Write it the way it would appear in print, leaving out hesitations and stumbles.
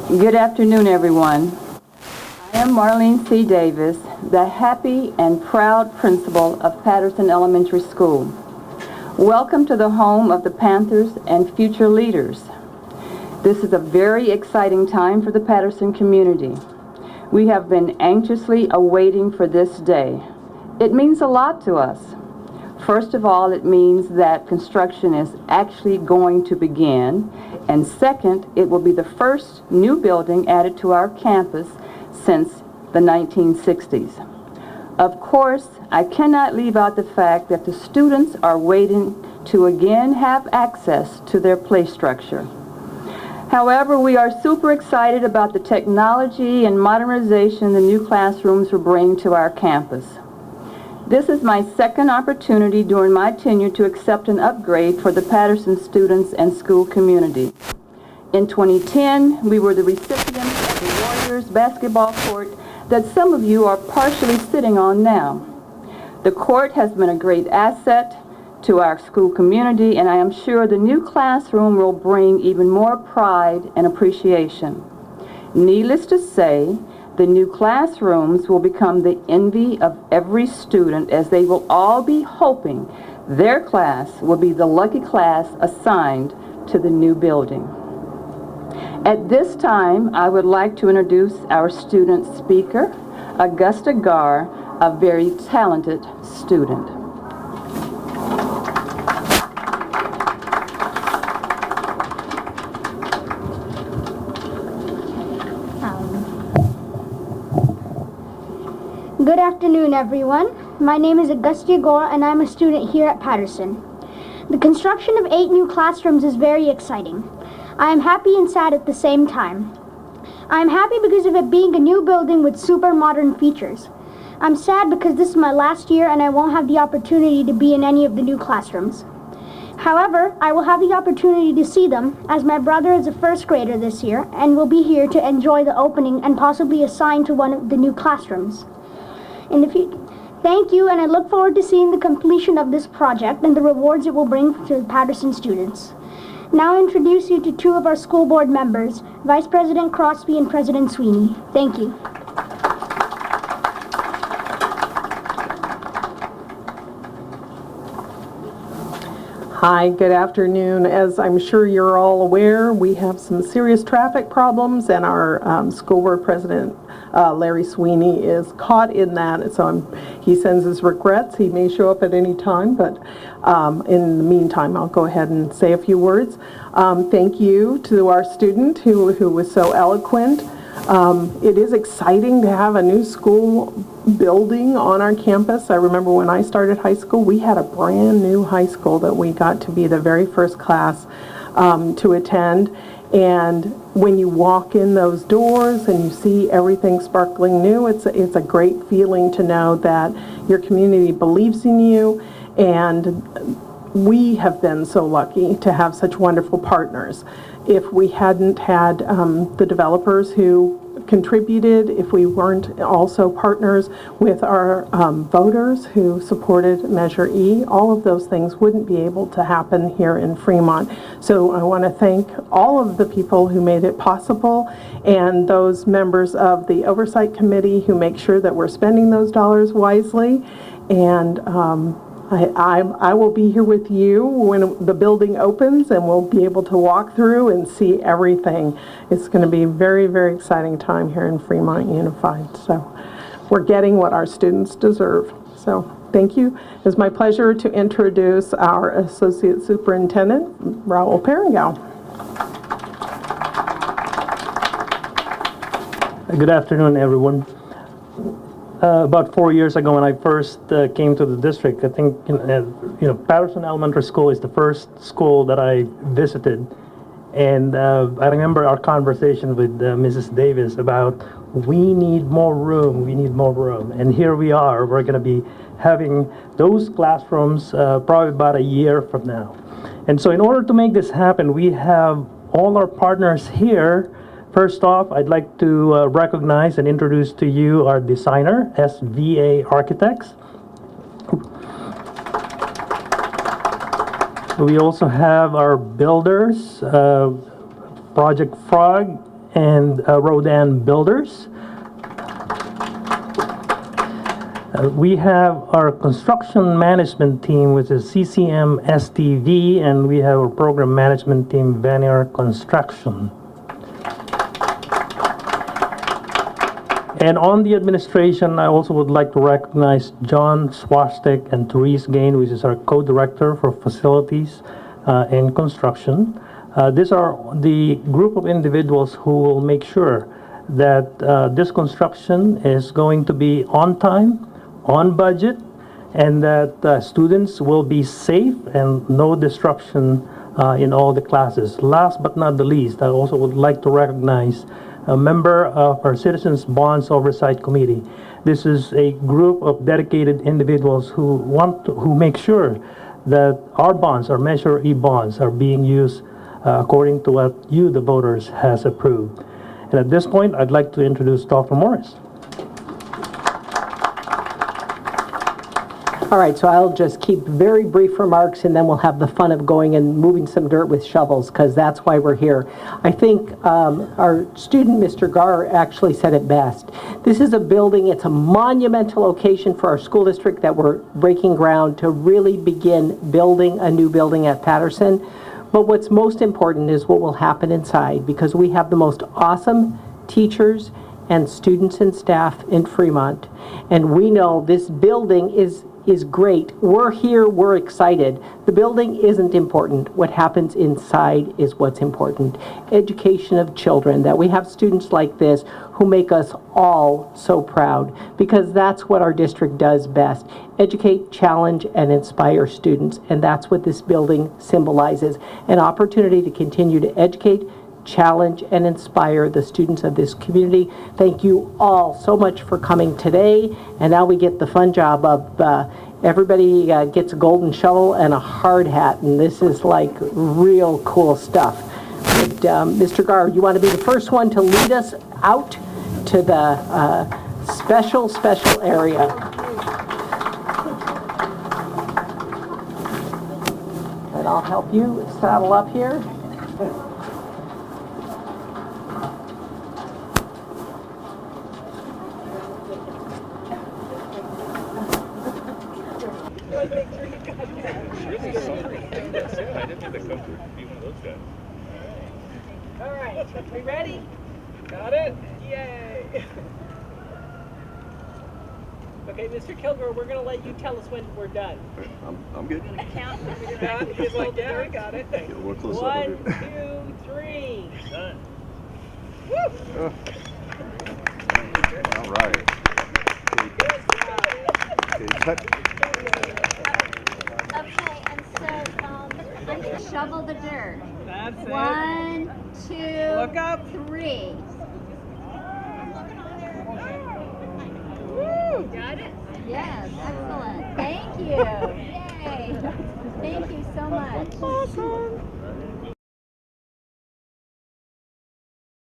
Good afternoon, everyone. I am Marlene C. Davis, the happy and proud principal of Patterson Elementary School. Welcome to the home of the Panthers and future leaders. This is a very exciting time for the Patterson community. We have been anxiously awaiting for this day. It means a lot to us. First of all, it means that construction is actually going to begin, and second, it will be the first new building added to our campus since the 1960s. Of course, I cannot leave out the fact that the students are waiting to again have access to their play structure. However, we are super excited about the technology and modernization the new classrooms will bring to our campus. This is my second opportunity during my tenure to accept an upgrade for the Patterson students and school community. In 2010, we were the recipients of the Warriors basketball court that some of you are partially sitting on now. The court has been a great asset to our school community, and I am sure the new classroom will bring even more pride and appreciation. Needless to say, the new classrooms will become the envy of every student, as they will all be hoping their class will be the lucky class assigned to the new building. At this time, I would like to introduce our student speaker, Augusta Garr, a very talented student. Good afternoon, everyone. My name is Augusta Garr, and I'm a student here at Patterson. The construction of 8 new classrooms is very exciting. I am happy and sad at the same time. I am happy because of it being a new building with super modern features. I'm sad because this is my last year and I won't have the opportunity to be in any of the new classrooms. However, I will have the opportunity to see them, as my brother is a first grader this year and will be here to enjoy the opening and possibly assigned to one of the new classrooms. Thank you, and I look forward to seeing the completion of this project and the rewards it will bring to the Patterson students. Now I introduce you to 2 of our school board members, Vice President Crosby and President Sweeney. Thank you. Hi, good afternoon. As I'm sure you're all aware, we have some serious traffic problems, and our school board president, Larry Sweeney, is caught in that. So he sends his regrets. He may show up at any time, but in the meantime, I'll go ahead and say a few words. Thank you to our student who was so eloquent. It is exciting to have a new school building on our campus. I remember when I started high school, we had a brand new high school that we got to be the very first class to attend. And when you walk in those doors and you see everything sparkling new, it's a great feeling to know that your community believes in you. And we have been so lucky to have such wonderful partners. If we hadn't had the developers who contributed, if we weren't also partners with our voters who supported Measure E, all of those things wouldn't be able to happen here in Fremont. So I want to thank all of the people who made it possible, and those members of the Oversight Committee who make sure that we're spending those dollars wisely. And I will be here with you when the building opens, and we'll be able to walk through and see everything. It's going to be a very, very exciting time here in Fremont Unified. So we're getting what our students deserve. So thank you. It's my pleasure to introduce our Associate Superintendent, Raul Perengao. Good afternoon, everyone. About 4 years ago, when I first came to the district, I think Patterson Elementary School is the first school that I visited, and I remember our conversation with Mrs. Davis about we need more room, and here we are. We're going to be having those classrooms probably about a year from now, and so in order to make this happen, we have all our partners here. First off, I'd like to recognize and introduce to you our designer, SVA Architects. We also have our builders, Project Frog and Rodan Builders. We have our construction management team, which is CCM STV, and we have our program management team, Vanier Construction. And on the administration, I also would like to recognize John Swastik and Therese Gain, which is our co-director for facilities and construction. These are the group of individuals who will make sure that this construction is going to be on time, on budget, and that students will be safe and no disruption in all the classes. Last but not the least, I also would like to recognize a member of our Citizens Bonds Oversight Committee. This is a group of dedicated individuals who make sure that our bonds, our Measure E bonds, are being used according to what you, the voters, has approved. And at this point, I'd like to introduce Dr. Morris. All right, so I'll just keep very brief remarks, and then we'll have the fun of going and moving some dirt with shovels, because that's why we're here. I think our student, Mr. Gar, actually said it best. This is a building, it's a monumental occasion for our school district that we're breaking ground to really begin building a new building at Patterson. But what's most important is what will happen inside, because we have the most awesome teachers and students and staff in Fremont. And we know this building is great. We're here, we're excited. The building isn't important. What happens inside is what's important. Education of children, that we have students like this who make us all so proud, because that's what our district does best. Educate, challenge, and inspire students. And that's what this building symbolizes. An opportunity to continue to educate, challenge, and inspire the students of this community. Thank you all so much for coming today. And now we get the fun job of everybody gets a golden shovel and a hard hat, and this is like real cool stuff. But, Mr. Gar, you want to be the first one to lead us out to the special area. And I'll help you saddle up here. All right, we ready? Got it? Yay! Okay, Mr. Kilgore, we're going to let you tell us when we're done. I'm good. Count. You're done? He's like, yeah, we got it. Get a little close up. 1, 2, 3. Done. Woo! All right. Okay, cut. Okay, and so I'm going to shovel the dirt. That's it. 1, 2, Look up. 3. Woo! Got it? Yes, excellent. Thank you. Yay. Thank you so much. Awesome.